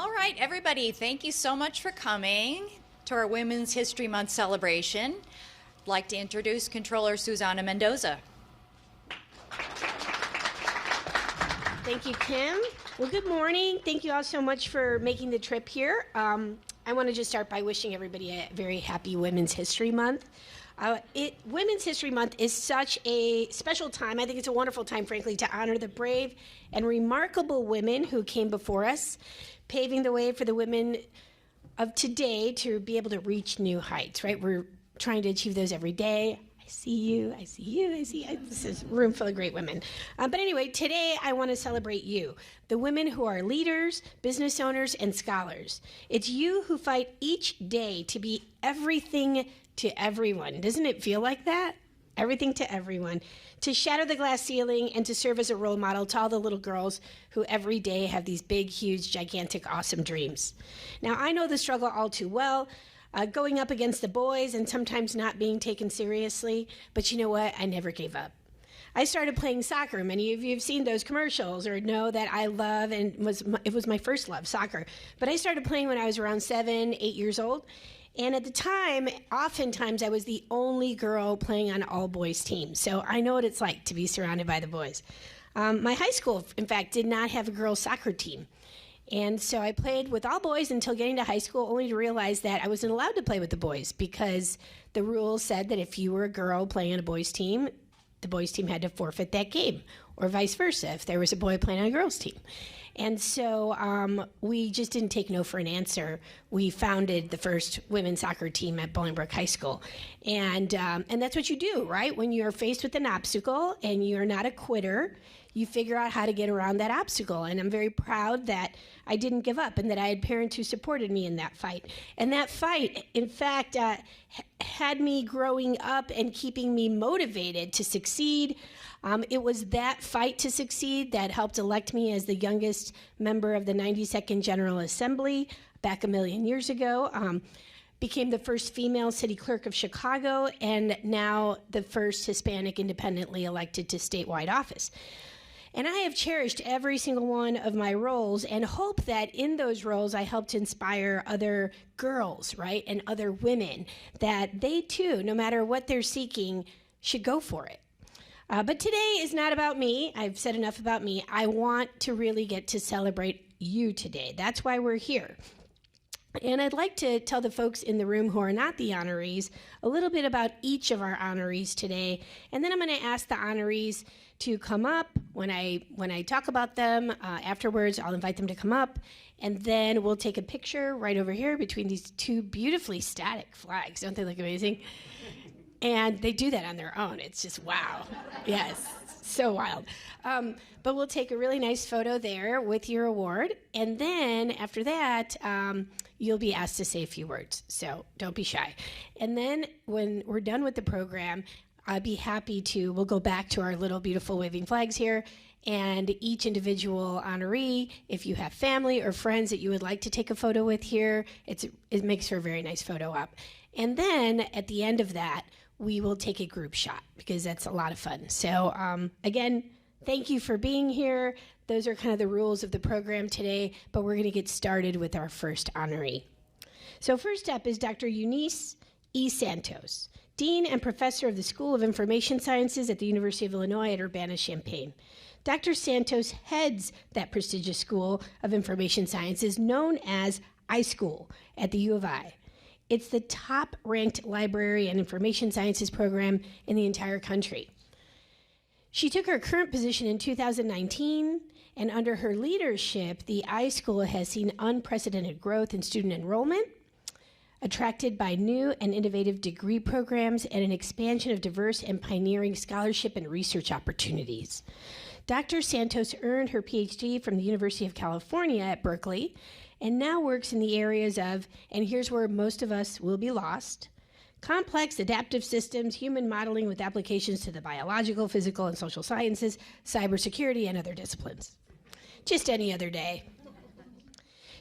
All right, everybody, thank you so much for coming to our Women's History Month celebration. I'd like to introduce Controller Susana Mendoza. Thank you, Kim. Well, good morning. Thank you all so much for making the trip here. I want to just start by wishing everybody a very happy Women's History Month. Women's History Month is such a special time. I think it's a wonderful time, frankly, to honor the brave and remarkable women who came before us, paving the way for the women of today to be able to reach new heights, right? We're trying to achieve those every day. I see you. This is a room full of great women. But anyway, today I want to celebrate you, the women who are leaders, business owners, and scholars. It's you who fight each day to be everything to everyone. Doesn't it feel like that? Everything to everyone. To shatter the glass ceiling and to serve as a role model to all the little girls who every day have these big, huge, gigantic, awesome dreams. Now, I know the struggle all too well, going up against the boys and sometimes not being taken seriously. But you know what? I never gave up. I started playing soccer. Many of you have seen those commercials or know that I love and it was my first love, soccer. But I started playing when I was around 7, 8 years old. And at the time, oftentimes I was the only girl playing on all boys teams. So I know what it's like to be surrounded by the boys. My high school, in fact, did not have a girls' soccer team. And so I played with all boys until getting to high school, only to realize that I wasn't allowed to play with the boys because the rules said that if you were a girl playing on a boys' team, the boys' team had to forfeit that game, or vice versa if there was a boy playing on a girls' team. And so we just didn't take no for an answer. We founded the first women's soccer team at Bolingbrook High School. And that's what you do, right? When you're faced with an obstacle and you're not a quitter, you figure out how to get around that obstacle. And I'm very proud that I didn't give up and that I had parents who supported me in that fight. And that fight, in fact, had me growing up and keeping me motivated to succeed. It was that fight to succeed that helped elect me as the youngest member of the 92nd General Assembly back a million years ago. Became the first female city clerk of Chicago, and now the first Hispanic independently elected to statewide office. And I have cherished every single one of my roles and hope that in those roles I helped inspire other girls, right, and other women, that they too, no matter what they're seeking, should go for it. But today is not about me. I've said enough about me. I want to really get to celebrate you today. That's why we're here. And I'd like to tell the folks in the room who are not the honorees a little bit about each of our honorees today. And then I'm going to ask the honorees to come up. When I talk about them afterwards, I'll invite them to come up. And then we'll take a picture right over here between these two beautifully static flags. Don't they look amazing? And they do that on their own. It's just wow. Yes, so wild. But we'll take a really nice photo there with your award. And then after that, you'll be asked to say a few words. So don't be shy. And then when we're done with the program, I'd be happy to, we'll go back to our little beautiful waving flags here. And each individual honoree, if you have family or friends that you would like to take a photo with here, it makes for a very nice photo op. And then at the end of that, we will take a group shot because that's a lot of fun. So again, thank you for being here. Those are kind of the rules of the program today, but we're going to get started with our first honoree. So first up is Dr. Eunice E. Santos, Dean and Professor of the School of Information Sciences at the University of Illinois at Urbana-Champaign. Dr. Santos heads that prestigious School of Information Sciences known as iSchool at the U of I. It's the top-ranked library and information sciences program in the entire country. She took her current position in 2019, and under her leadership, the iSchool has seen unprecedented growth in student enrollment, attracted by new and innovative degree programs, and an expansion of diverse and pioneering scholarship and research opportunities. Dr. Santos earned her PhD from the University of California at Berkeley, and now works in the areas of, and here's where most of us will be lost, complex adaptive systems, human modeling with applications to the biological, physical, and social sciences, cybersecurity, and other disciplines. Just any other day.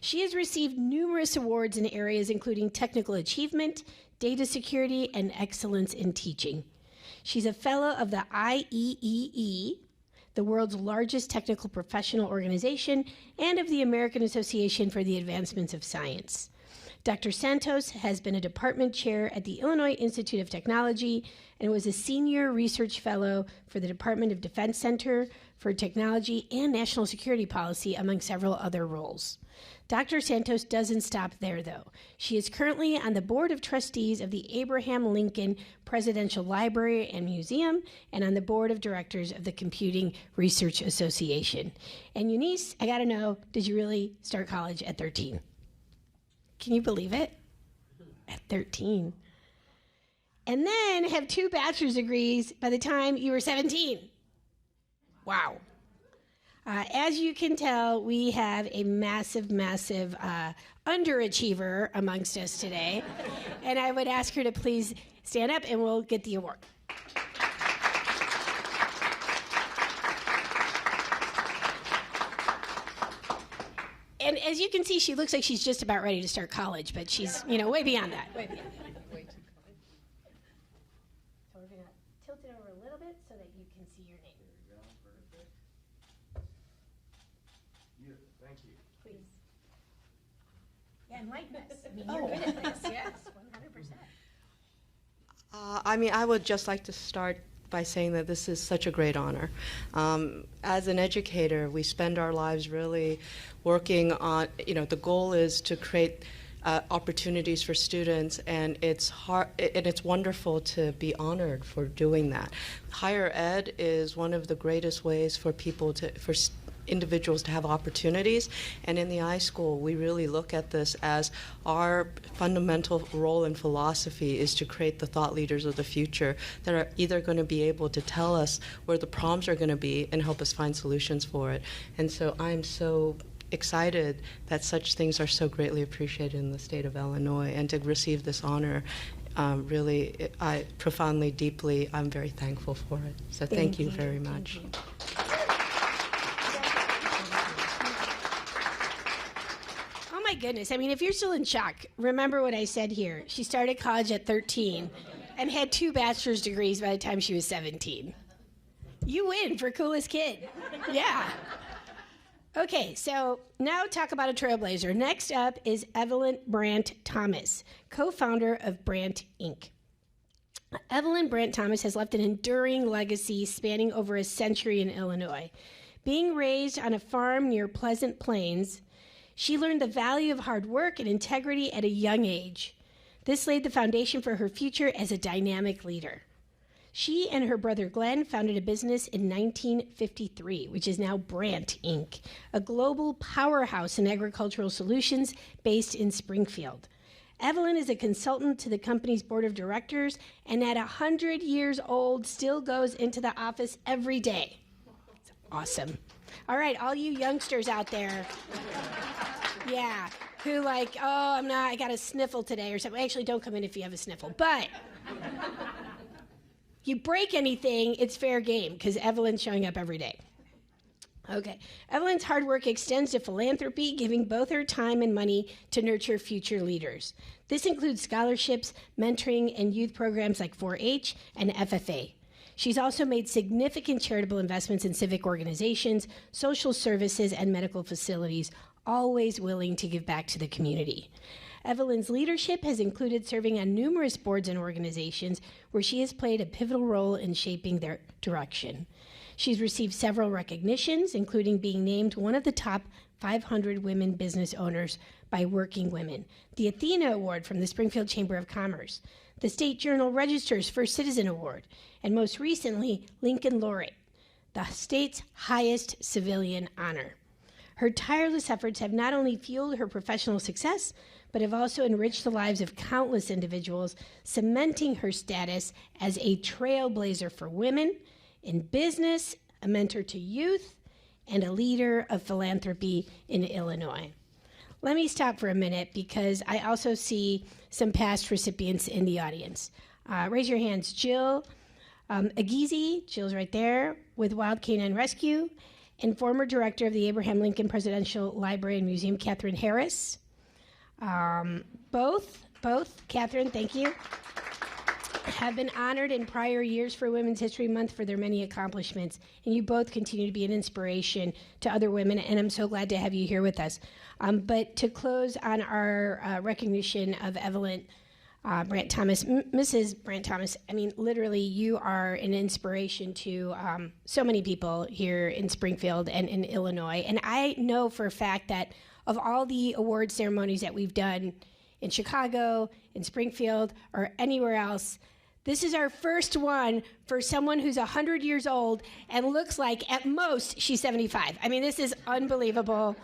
She has received numerous awards in areas including technical achievement, data security, and excellence in teaching. She's a fellow of the IEEE, the world's largest technical professional organization, and of the American Association for the Advancements of Science. Dr. Santos has been a department chair at the Illinois Institute of Technology and was a senior research fellow for the Department of Defense Center for Technology and National Security Policy, among several other roles. Dr. Santos doesn't stop there, though. She is currently on the board of trustees of the Abraham Lincoln Presidential Library and Museum and on the board of directors of the Computing Research Association. And Eunice, I gotta know, did you really start college at 13? Can you believe it? At 13. And then have 2 bachelor's degrees by the time you were 17. Wow. As you can tell, we have a massive underachiever amongst us today. And I would ask her to please stand up and we'll get the award. And as you can see, she looks like she's just about ready to start college, but she's, way beyond that. Way beyond that. So we're going to tilt it over a little bit so that you can see your name. There you go. Perfect. Thank you. Please. Yeah, enlighten us. I mean, you're good at this. Yes, 100%. I would just like to start by saying that this is such a great honor. As an educator, we spend our lives really working on, the goal is to create opportunities for students, and it's hard, and it's wonderful to be honored for doing that. Higher ed is one of the greatest ways for individuals to have opportunities, and in the iSchool we really look at this as our fundamental role in philosophy is to create the thought leaders of the future that are either going to be able to tell us where the problems are going to be and help us find solutions for it. And so I'm so excited that such things are so greatly appreciated in the state of Illinois, and to receive this honor, really, I profoundly, deeply, I'm very thankful for it. So thank you very much. Oh my goodness. I mean, if you're still in shock, remember what I said here. She started college at 13 and had 2 bachelor's degrees by the time she was 17. You win for coolest kid. Yeah. Okay, so now talk about a trailblazer. Next up is Evelyn Brandt Thomas, co-founder of Brandt Inc. Evelyn Brandt Thomas has left an enduring legacy spanning over a century in Illinois. Being raised on a farm near Pleasant Plains, she learned the value of hard work and integrity at a young age. This laid the foundation for her future as a dynamic leader. She and her brother Glenn founded a business in 1953, which is now Brandt Inc., a global powerhouse in agricultural solutions based in Springfield. Evelyn is a consultant to the company's board of directors, and at 100 years old, still goes into the office every day. It's awesome. All right, all you youngsters out there, yeah, who I got a sniffle today or something. Actually, don't come in if you have a sniffle, but you break anything, it's fair game, because Evelyn's showing up every day. Okay. Evelyn's hard work extends to philanthropy, giving both her time and money to nurture future leaders. This includes scholarships, mentoring, and youth programs like 4-H and FFA. She's also made significant charitable investments in civic organizations, social services, and medical facilities, always willing to give back to the community. Evelyn's leadership has included serving on numerous boards and organizations where she has played a pivotal role in shaping their direction. She's received several recognitions, including being named one of the top 500 women business owners by Working Women, the Athena Award from the Springfield Chamber of Commerce, the State Journal Register's First Citizen Award, and most recently, Lincoln Laureate, the state's highest civilian honor. Her tireless efforts have not only fueled her professional success, but have also enriched the lives of countless individuals, cementing her status as a trailblazer for women in business, a mentor to youth, and a leader of philanthropy in Illinois. Let me stop for a minute because I also see some past recipients in the audience. Raise your hands. Jill Agizi, Jill's right there, with Wild Canine Rescue, and former director of the Abraham Lincoln Presidential Library and Museum, Catherine Harris. Both, Catherine, thank you. have been honored in prior years for Women's History Month for their many accomplishments, and you both continue to be an inspiration to other women, and I'm so glad to have you here with us. But to close on our recognition of Evelyn Brandt Thomas, Mrs. Brandt Thomas, I mean, literally, you are an inspiration to so many people here in Springfield and in Illinois. And I know for a fact that of all the award ceremonies that we've done in Chicago, in Springfield, or anywhere else, this is our first one for someone who's 100 years old and looks like, at most, she's 75. I mean, this is unbelievable.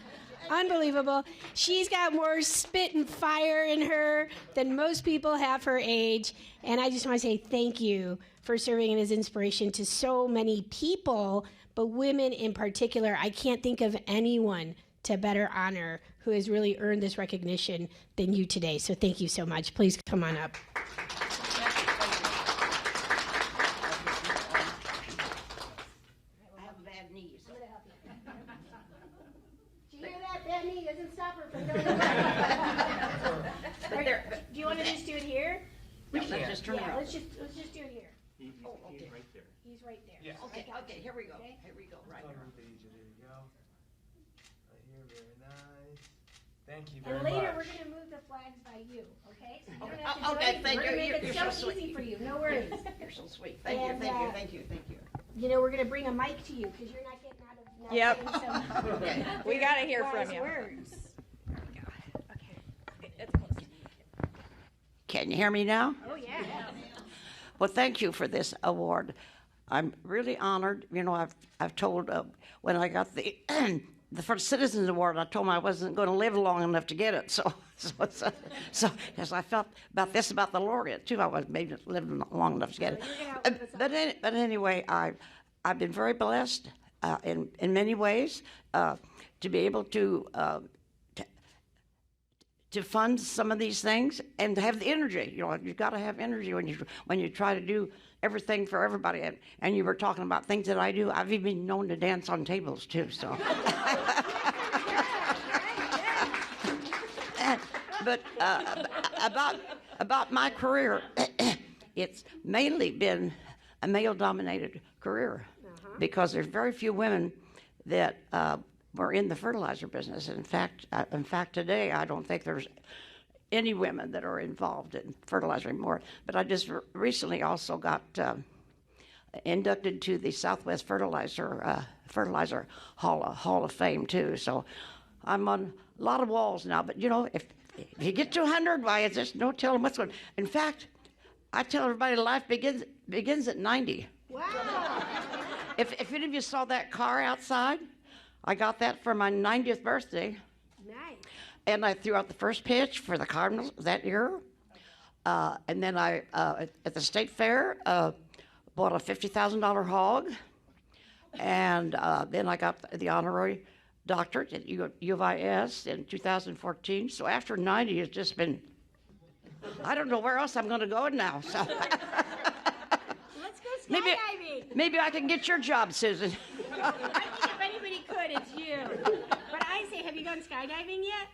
Unbelievable. She's got more spit and fire in her than most people have her age. And I just want to say thank you for serving as inspiration to so many people, but women in particular. I can't think of anyone to better honor who has really earned this recognition than you today. So thank you so much. Please come on up. I have a bad knee, so. Do you hear that? Bad knee doesn't stop her from going. Do you want to just do it here? Let's just turn Yeah, around. let's just do it here. He's okay. right there. He's right there. Yeah. Okay, okay, here we go. Okay. Here we go, right Right here. there you go. Right here, very nice. Thank you very And much. later, we're going to move the flags by you, okay? So you don't have to do Okay, anything. thank We're you. going to make You're it so so sweet. easy for you. No worries. You're so sweet. Thank you, And, thank you, uh, thank you, thank you. You know, we're going to bring a mic to you because you're not getting out of not Yep. saying some Okay. We got to hear wise from you. words. Can you hear me now? Oh, yeah. Well, thank you for this award. I'm really honored. You know, I've told when I got the the first Citizens Award, I told them I wasn't going to live long enough to get it. So as I felt about this about the laureate too, I was maybe living long enough to get it. But anyway, I've been very blessed in many ways to be able to fund some of these things and to have the energy. You know, you've got to have energy when you try to do everything for everybody. And you were talking about things that I do. I've even been known to dance on tables too. So, but about my career, it's mainly been a male-dominated career because there's very few women that were in the fertilizer business. In fact, today I don't think there's any women that are involved in fertilizer anymore. But I just recently also got inducted to the Southwest Fertilizer Hall of Fame too. So I'm on a lot of walls now. But you know, if you get to 100, why it's just no telling what's going. In fact, I tell everybody life begins at 90. Wow. If any of you saw that car outside, I got that for my 90th birthday. Nice. And I threw out the first pitch for the Cardinals that year. And then I, at the state fair, bought a $50,000 hog. And then I got the honorary doctorate at U of IS in 2014. So after 90, it's just been, I don't know where else I'm going to go now. So Let's go skydiving. maybe I can get your job, Susan. I think if anybody could, it's you. But I say, have you gone skydiving yet?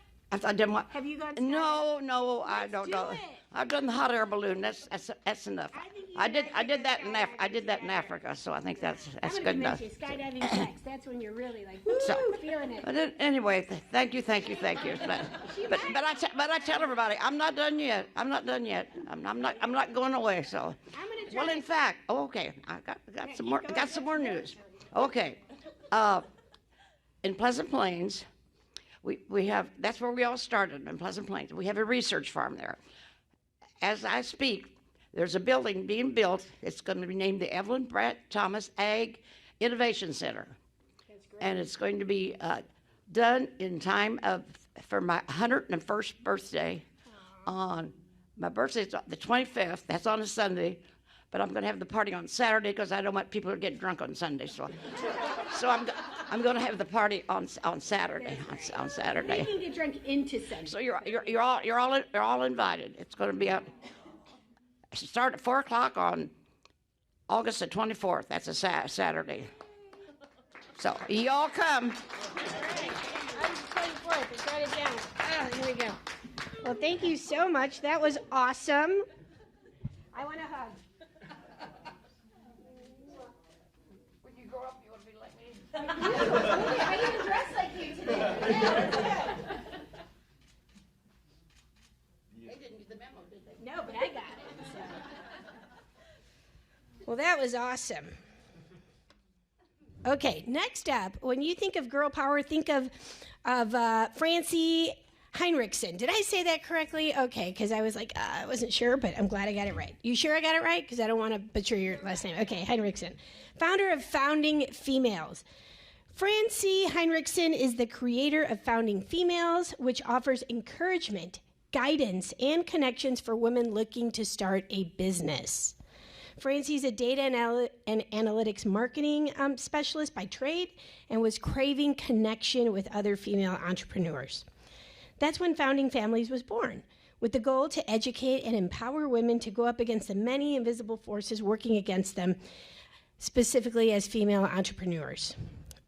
I done what? Have you gone skydiving? No, I don't do know. it. I've done the hot air balloon. That's enough. I think you I did should that in skydiving I did that in together. Africa, so I think that's I'm good going to enough. mention skydiving sex. That's when you're really like, woo, So- feeling it. But anyway, thank you. But I tell everybody, I'm not done yet. I'm not going away. So, I'm gonna try well, to- in fact, okay, I got some more. keep Got some more going. news. Okay, in Pleasant Plains, we have. That's where we all started in Pleasant Plains. We have a research farm there. As I speak, there's a building being built. It's going to be named the Evelyn Brandt Thomas Ag Innovation Center. And it's going to be done in time for my 101st birthday. On my birthday's the 25th. That's on a Sunday, but I'm going to have the party on Saturday because I don't want people to get drunk on Sunday. So I'm going to have the party on Saturday. On Saturday. Making get drunk into Sunday. So you're all invited. It's going to be start at 4:00 on August the 24th. That's a Saturday. So y'all come. August 24th. Let's write it down. Ah, here we go. Well, thank you so much. That was awesome. I want a hug. When you grow up, you want to be like me? I even dressed like you today. They didn't get the memo, did they? No, but I got it. So. Well, that was awesome. Okay, next up, when you think of girl power, think of Francie Heinrichsen. Did I say that correctly? Okay, because I was like, I wasn't sure, but I'm glad I got it right. You sure I got it right? Because I don't want to butcher your last name. Okay, Heinrichsen. Founder of Founding Females. Francie Heinrichsen is the creator of Founding Females, which offers encouragement, guidance, and connections for women looking to start a business. Francie's a data and analytics marketing specialist by trade and was craving connection with other female entrepreneurs. That's when Founding Families was born, with the goal to educate and empower women to go up against the many invisible forces working against them, specifically as female entrepreneurs.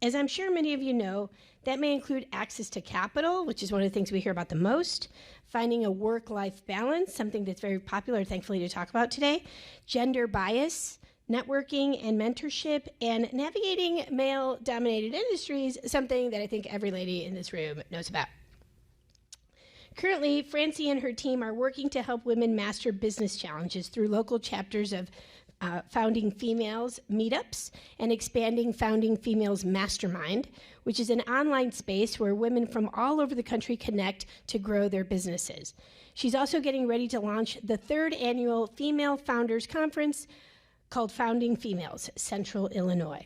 As I'm sure many of you know, that may include access to capital, which is one of the things we hear about the most, finding a work-life balance, something that's very popular, thankfully, to talk about today, gender bias, networking and mentorship, and navigating male-dominated industries, something that I think every lady in this room knows about. Currently, Francie and her team are working to help women master business challenges through local chapters of Founding Females meetups and expanding Founding Females Mastermind, which is an online space where women from all over the country connect to grow their businesses. She's also getting ready to launch the 3rd annual Female Founders Conference called Founding Females, Central Illinois.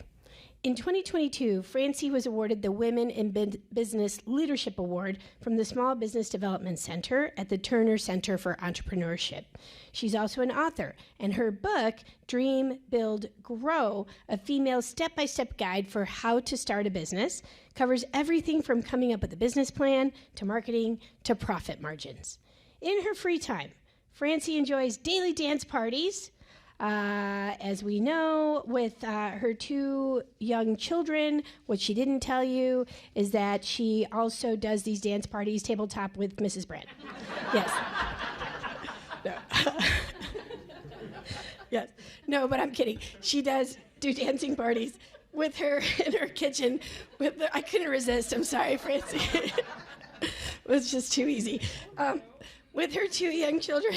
In 2022, Francie was awarded the Women in Business Leadership Award from the Small Business Development Center at the Turner Center for Entrepreneurship. She's also an author, and her book, Dream, Build, Grow, a female step-by-step guide for how to start a business, covers everything from coming up with a business plan, to marketing, to profit margins. In her free time, Francie enjoys daily dance parties, as we know, with her 2 young children. What she didn't tell you is that she also does these dance parties tabletop with Mrs. Brand. Yes. No. Yes. No, but I'm kidding. She does do dancing parties with her in her kitchen. I couldn't resist. I'm sorry, Francie. It was just too easy. With her 2 young children.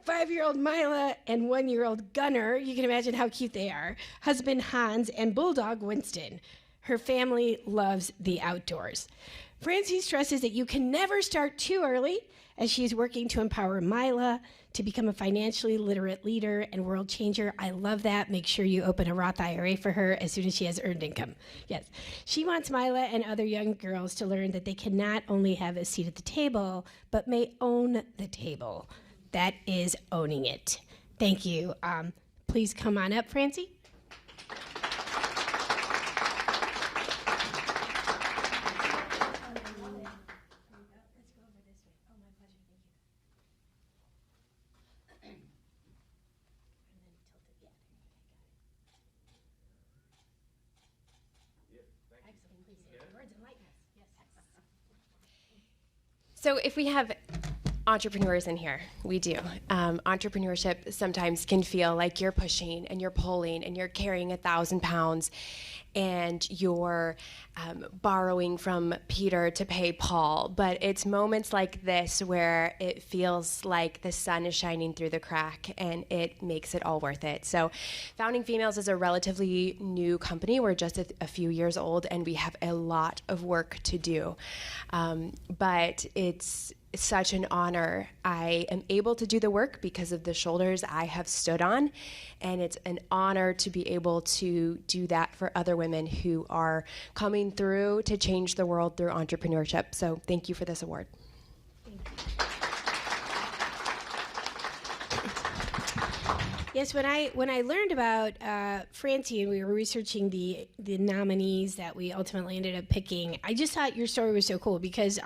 5-year-old Mila and 1-year-old Gunnar, you can imagine how cute they are, husband Hans, and bulldog Winston. Her family loves the outdoors. Francie stresses that you can never start too early, as she's working to empower Mila to become a financially literate leader and world changer. I love that. Make sure you open a Roth IRA for her as soon as she has earned income. Yes. She wants Mila and other young girls to learn that they can not only have a seat at the table, but may own the table. That is owning it. Thank you. Please come on up, Francie. So if we have entrepreneurs in here, we do. Entrepreneurship sometimes can feel like you're pushing and you're pulling and you're carrying 1,000 pounds and you're borrowing from Peter to pay Paul. But it's moments like this where it feels like the sun is shining through the crack and it makes it all worth it. So Founding Females is a relatively new company. We're just a few years old and we have a lot of work to do. But it's such an honor. I am able to do the work because of the shoulders I have stood on, and it's an honor to be able to do that for other women who are coming through to change the world through entrepreneurship. So thank you for this award. Yes, when I learned about Francie and we were researching the nominees that we ultimately ended up picking, I just thought your story was so cool because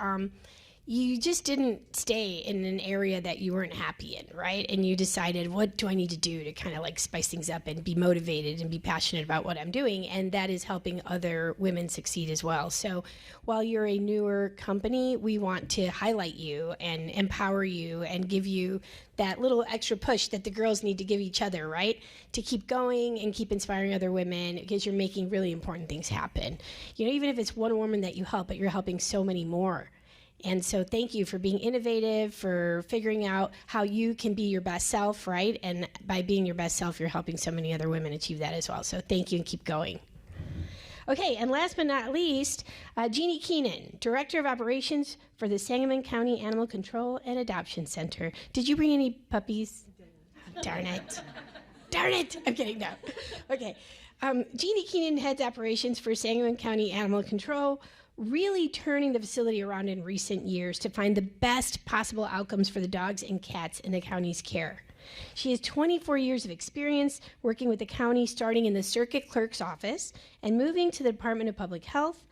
you just didn't stay in an area that you weren't happy in, right? And you decided, what do I need to do to kind of like spice things up and be motivated and be passionate about what I'm doing? And that is helping other women succeed as well. So while you're a newer company, we want to highlight you and empower you and give you that little extra push that the girls need to give each other, right? To keep going and keep inspiring other women, because you're making really important things happen. You know, even if it's one woman that you help, but you're helping so many more. And so thank you for being innovative, for figuring out how you can be your best self, right? And by being your best self, you're helping so many other women achieve that as well. So thank you and keep going. Okay, and last but not least, Jeannie Keenan, Director of Operations for the Sangamon County Animal Control and Adoption Center. Did you bring any puppies? Darn it. Darn it. I'm kidding, no. Okay. Jeannie Keenan heads operations for Sangamon County Animal Control, really turning the facility around in recent years to find the best possible outcomes for the dogs and cats in the county's care. She has 24 years of experience working with the county, starting in the circuit clerk's office and moving to the Department of Public Health,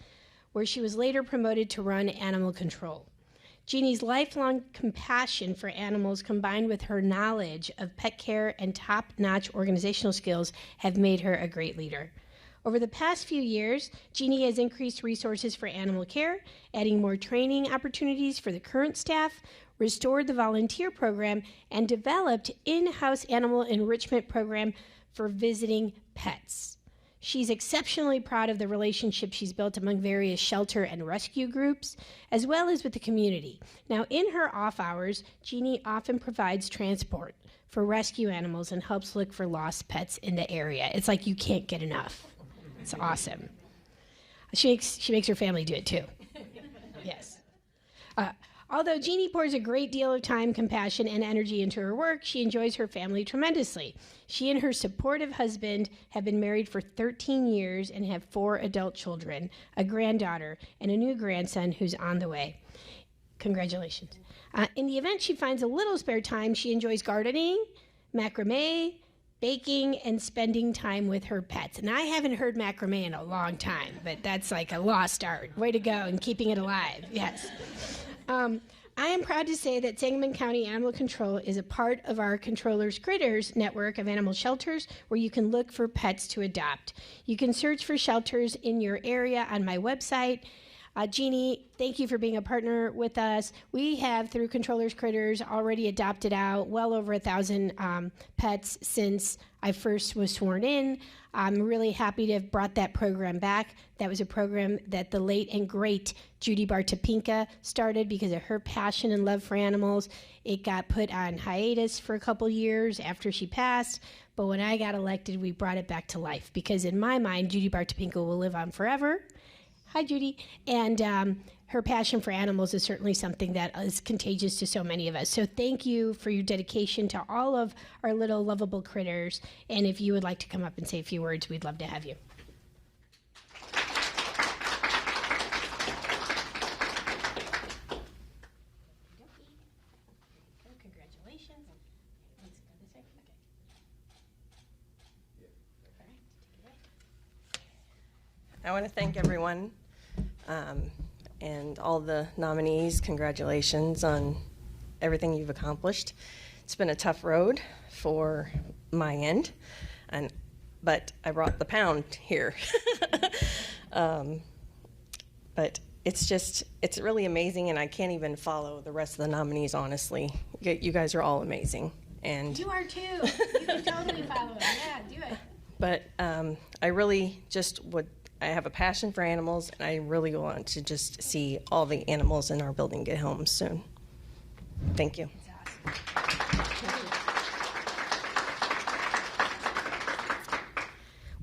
where she was later promoted to run animal control. Jeannie's lifelong compassion for animals, combined with her knowledge of pet care and top-notch organizational skills, have made her a great leader. Over the past few years, Jeannie has increased resources for animal care, adding more training opportunities for the current staff, restored the volunteer program, and developed in-house animal enrichment program for visiting pets. She's exceptionally proud of the relationship she's built among various shelter and rescue groups, as well as with the community. Now, in her off hours, Jeannie often provides transport for rescue animals and helps look for lost pets in the area. It's like you can't get enough. It's awesome. She makes her family do it too. Yes. Although Jeannie pours a great deal of time, compassion, and energy into her work, she enjoys her family tremendously. She and her supportive husband have been married for 13 years and have 4 adult children, a granddaughter, and a new grandson who's on the way. Congratulations. In the event she finds a little spare time, she enjoys gardening, macrame, baking, and spending time with her pets. And I haven't heard macrame in a long time, but that's like a lost art. Way to go and keeping it alive. Yes. I am proud to say that Sangamon County Animal Control is a part of our Controllers Critters network of animal shelters where you can look for pets to adopt. You can search for shelters in your area on my website. Jeannie, thank you for being a partner with us. We have, through Controllers Critters, already adopted out well over 1,000 pets since I first was sworn in. I'm really happy to have brought that program back. That was a program that the late and great Judy Bartopinka started because of her passion and love for animals. It got put on hiatus for a couple years after she passed, but when I got elected, we brought it back to life because in my mind, Judy Bartopinka will live on forever. Hi, Judy. And her passion for animals is certainly something that is contagious to so many of us. So thank you for your dedication to all of our little lovable critters. And if you would like to come up and say a few words, we'd love to have you. Congratulations. I want to thank everyone and all the nominees. Congratulations on everything you've accomplished. It's been a tough road for my end, but I brought the pound here. But it's really amazing, and I can't even follow the rest of the nominees, honestly. You guys are all amazing. And You are too. You can totally follow it. Yeah, do it. But I really I have a passion for animals, and I really want to just see all the animals in our building get home soon. Thank you.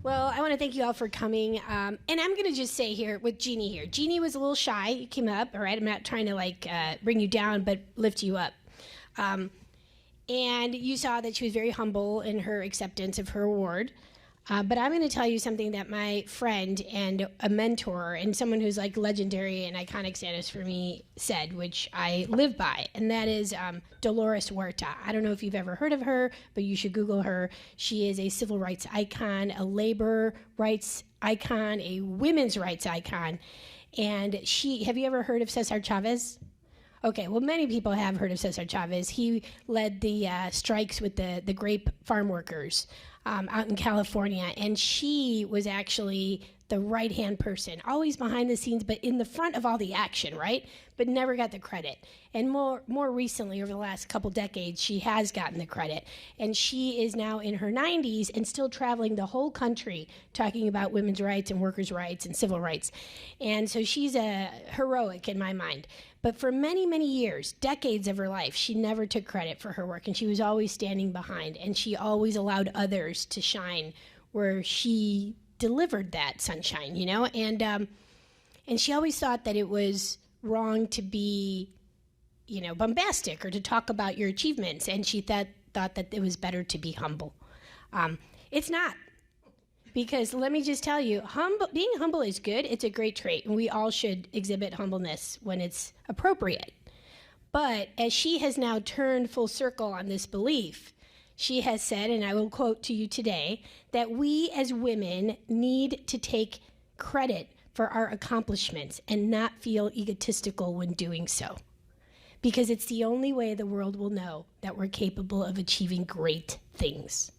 Well, I want to thank you all for coming. And I'm going to just say here with Jeannie here. Jeannie was a little shy. You came up, all right? I'm not trying to bring you down, but lift you up. And you saw that she was very humble in her acceptance of her award. But I'm going to tell you something that my friend and a mentor and someone who's like legendary and iconic status for me said, which I live by, and that is Dolores Huerta. I don't know if you've ever heard of her, but you should Google her. She is a civil rights icon, a labor rights icon, a women's rights icon. And have you ever heard of Cesar Chavez? Okay, well, many people have heard of Cesar Chavez. He led the strikes with the grape farm workers out in California, and she was actually the right-hand person, always behind the scenes, but in the front of all the action, right? But never got the credit. And more recently, over the last couple decades, she has gotten the credit. And she is now in her 90s and still traveling the whole country talking about women's rights and workers' rights and civil rights. And so she's heroic in my mind. But for many, many years, decades of her life, she never took credit for her work, and she was always standing behind, and she always allowed others to shine where she delivered that sunshine, you know? And she always thought that it was wrong to be, you know, bombastic or to talk about your achievements, and she thought that it was better to be humble. It's not. Because let me just tell you, being humble is good. It's a great trait, and we all should exhibit humbleness when it's appropriate. But as she has now turned full circle on this belief, she has said, and I will quote to you today, that we as women need to take credit for our accomplishments and not feel egotistical when doing so. Because it's the only way the world will know that we're capable of achieving great things.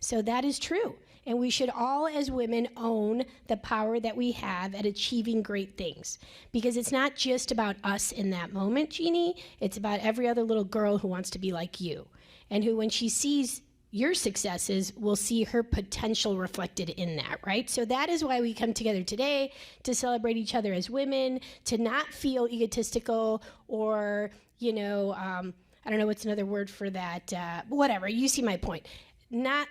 So that is true. And we should all, as women, own the power that we have at achieving great things. Because it's not just about us in that moment, Jeannie. It's about every other little girl who wants to be like you. And who, when she sees your successes, will see her potential reflected in that, right? So that is why we come together today, to celebrate each other as women, to not feel egotistical or, you know, I don't know what's another word for that. Whatever, you see my point. Not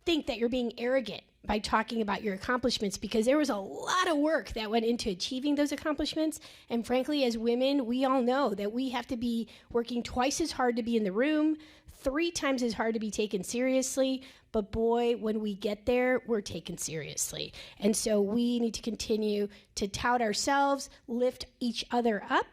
think that you're being arrogant by talking about your accomplishments, because there was a lot of work that went into achieving those accomplishments. And frankly, as women, we all know that we have to be working twice as hard to be in the room, 3 times as hard to be taken seriously. But boy, when we get there, we're taken seriously. And so we need to continue to tout ourselves, lift each other up.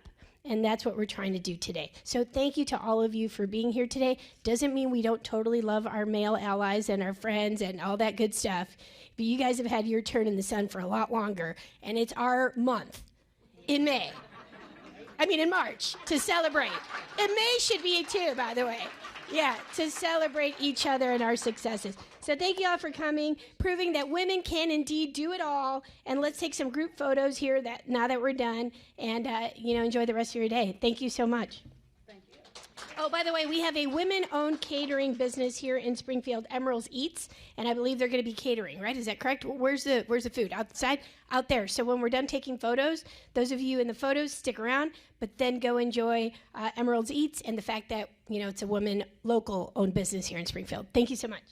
And that's what we're trying to do today. So thank you to all of you for being here today. Doesn't mean we don't totally love our male allies and our friends and all that good stuff. But you guys have had your turn in the sun for a lot longer. And it's our month in March to celebrate. And May should be too, by the way. Yeah, to celebrate each other and our successes. So thank you all for coming, proving that women can indeed do it all. And let's take some group photos here now that we're done, and enjoy the rest of your day. Thank you so much. Thank you. Oh, by the way, we have a women-owned catering business here in Springfield, Emerald's Eats, and I believe they're going to be catering, right? Is that correct? Where's the food? Outside? Out there. So when we're done taking photos, those of you in the photos, stick around, but then go enjoy Emerald's Eats and the fact that, it's a women local-owned business here in Springfield. Thank you so much.